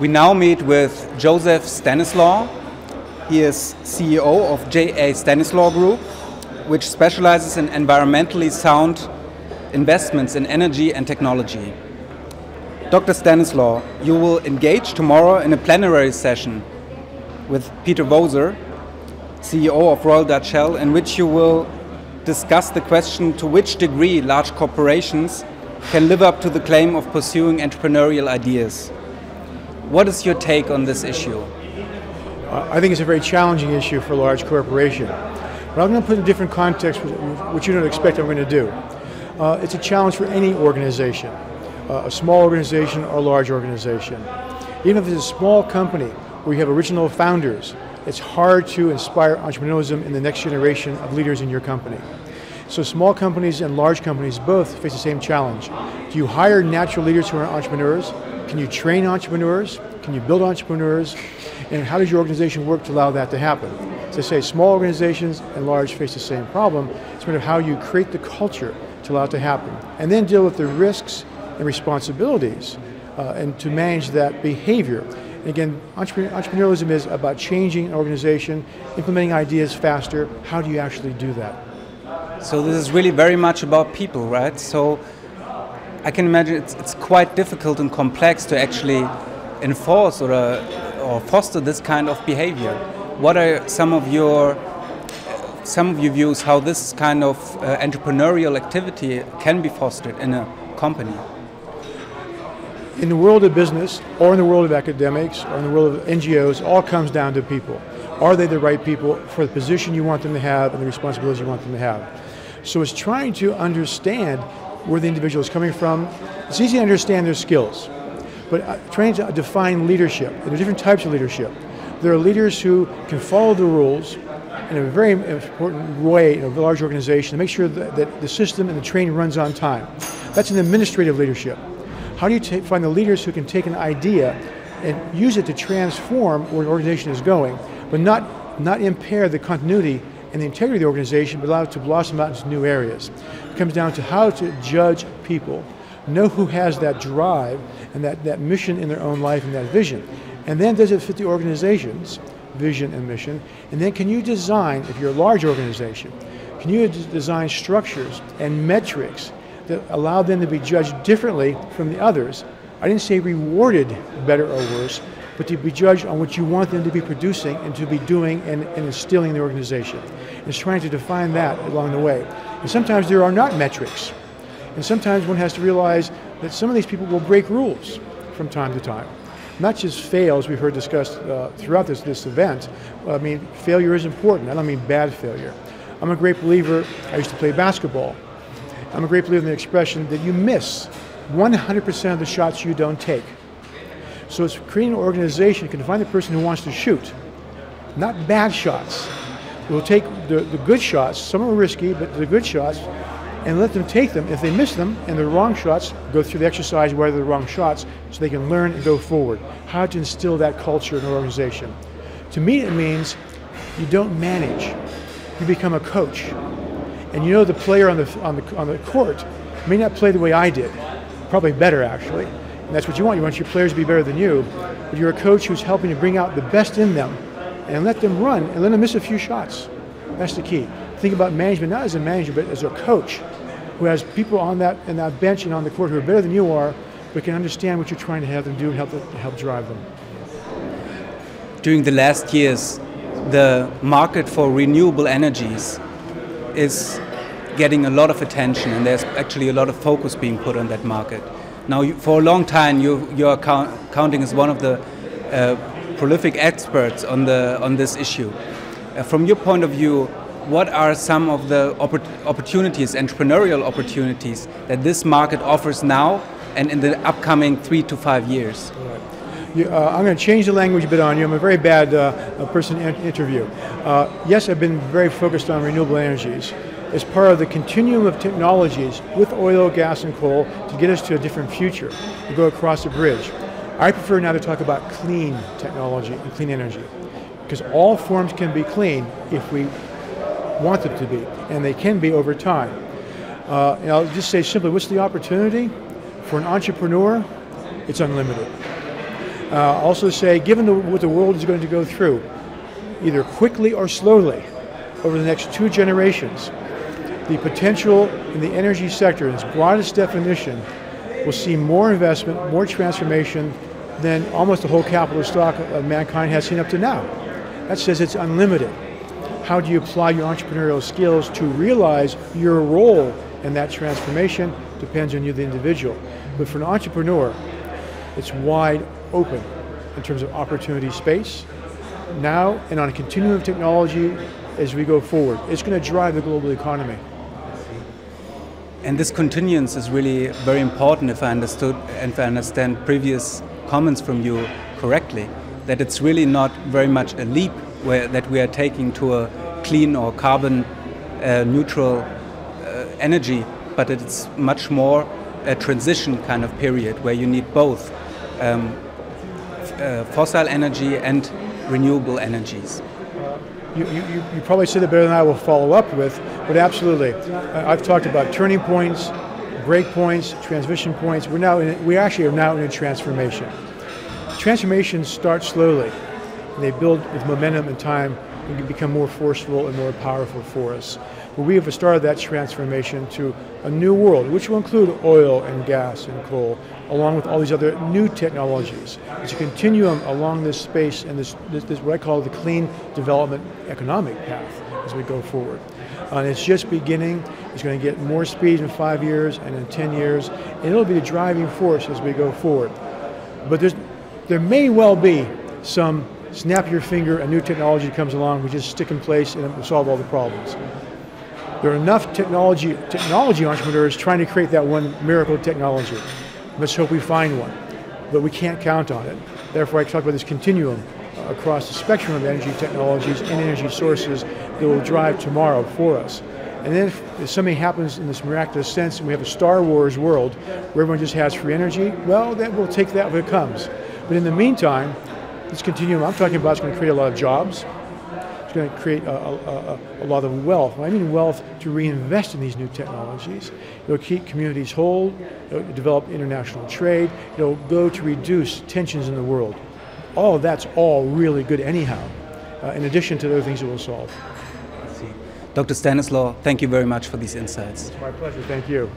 We now meet with Stanislaw. He is CEO of JAStanislaw Group, which specializes in environmentally sound investments in energy and technology. Dr. Stanislaw, you will engage tomorrow in a plenary session with Peter Voser, CEO of Royal Dutch Shell, in which you will discuss the question to which degree large corporations can live up to the claim of pursuing entrepreneurial ideas. What is your take on this issue? I think it's a very challenging issue for a large corporation. But I'm going to put it in a different context, which you don't expect I'm going to do. It's a challenge for any organization, a small organization or a large organization. Even if it's a small company where you have original founders, it's hard to inspire entrepreneurialism in the next generation of leaders in your company. So small companies and large companies both face the same challenge. Do you hire natural leaders who are entrepreneurs? Can you train entrepreneurs? Can you build entrepreneurs? And how does your organization work to allow that to happen? As I say, small organizations and large face the same problem. It's a matter of how you create the culture to allow it to happen. And then deal with the risks and responsibilities and to manage that behavior. And again, entrepreneurialism is about changing an organization, implementing ideas faster. How do you actually do that? So this is really very much about people, right? So I can imagine it's quite difficult and complex to actually enforce or foster this kind of behavior. What are some of your views how this kind of entrepreneurial activity can be fostered in a company? In the world of business, or in the world of academics, or in the world of NGOs, it all comes down to people. Are they the right people for the position you want them to have and the responsibilities you want them to have? So it's trying to understand where the individual is coming from. It's easy to understand their skills, but trying to define leadership. There are different types of leadership. There are leaders who can follow the rules in a very important way in a large organization to make sure that the system and the training runs on time. That's an administrative leadership. How do you find the leaders who can take an idea and use it to transform where an organization is going, but not impair the continuity and the integrity of the organization, but allow it to blossom out into new areas? It comes down to how to judge people, know who has that drive and that mission in their own life and that vision. And then does it fit the organization's vision and mission? And then can you design, if you're a large organization, can you design structures and metrics that allow them to be judged differently from the others? I didn't say rewarded better or worse, but to be judged on what you want them to be producing and to be doing and instilling in the organization. And it's trying to define that along the way. And sometimes there are not metrics. And sometimes one has to realize that some of these people will break rules from time to time. Not just fail, as we've heard discussed throughout this event. I mean, failure is important. I don't mean bad failure. I'm a great believer, I used to play basketball. I'm a great believer in the expression that you miss 100% of the shots you don't take. So it's creating an organization that can find the person who wants to shoot, not bad shots. We'll take the good shots, some are risky, but the good shots, and let them take them. If they miss them and they're wrong shots, go through the exercise where they're the wrong shots so they can learn and go forward. How to instill that culture in an organization. To me it means you don't manage, you become a coach. And you know the player on the court may not play the way I did, probably better actually. And that's what you want. You want your players to be better than you. But you're a coach who's helping to bring out the best in them and let them run and let them miss a few shots. That's the key. Think about management not as a manager, but as a coach who has people on that bench and on the court who are better than you are, but can understand what you're trying to have them do and help drive them. During the last years, the market for renewable energies is getting a lot of attention, and there's actually a lot of focus being put on that market. Now, for a long time, you are counting as one of the prolific experts on this issue. From your point of view, what are some of the opportunities, entrepreneurial opportunities, that this market offers now and in the upcoming 3 to 5 years? I'm going to change the language a bit on you. I'm a very bad person to interview. Yes, I've been very focused on renewable energies as part of the continuum of technologies with oil, gas, and coal to get us to a different future, to go across a bridge. I prefer now to talk about clean technology and clean energy, because all forms can be clean if we want them to be, and they can be over time. And I'll just say simply, what's the opportunity? For an entrepreneur, it's unlimited. Also say, given what the world is going to go through, either quickly or slowly, over the next 2 generations, the potential in the energy sector, in its broadest definition, will see more investment, more transformation than almost the whole capital stock of mankind has seen up to now. That says it's unlimited. How do you apply your entrepreneurial skills to realize your role in that transformation depends on you, the individual. But for an entrepreneur, it's wide open in terms of opportunity space, now and on a continuum of technology as we go forward. It's going to drive the global economy. And this continuance is really very important, if I understood and if I understand previous comments from you correctly, that it's really not very much a leap that we are taking to a clean or carbon neutral energy, but it's much more a transition kind of period where you need both fossil energy and renewable energies. You probably said it better than I will follow up with, but absolutely. I've talked about turning points, break points, transition points. We actually are now in a transformation. Transformations start slowly, and they build with momentum and time and can become more forceful and more powerful for us. But we have started that transformation to a new world, which will include oil and gas and coal, along with all these other new technologies. It's a continuum along this space and this what I call the clean development economic path as we go forward. And it's just beginning. It's going to get more speed in 5 years and in 10 years, and it'll be the driving force as we go forward. But there may well be some snap your finger, a new technology comes along, we just stick in place and it will solve all the problems. There are enough technology entrepreneurs trying to create that one miracle technology. Let's hope we find one, but we can't count on it. Therefore, I talk about this continuum across the spectrum of energy technologies and energy sources that will drive tomorrow for us. And then if something happens in this miraculous sense and we have a Star Wars world where everyone just has free energy, well, then we'll take that when it comes. But in the meantime, this continuum I'm talking about is going to create a lot of jobs. It's going to create a lot of wealth. I mean wealth to reinvest in these new technologies. It'll keep communities whole, it'll develop international trade, it'll go to reduce tensions in the world. All of that's all really good anyhow, in addition to the other things it will solve. Dr. Stanislaw, thank you very much for these insights. It's my pleasure, thank you.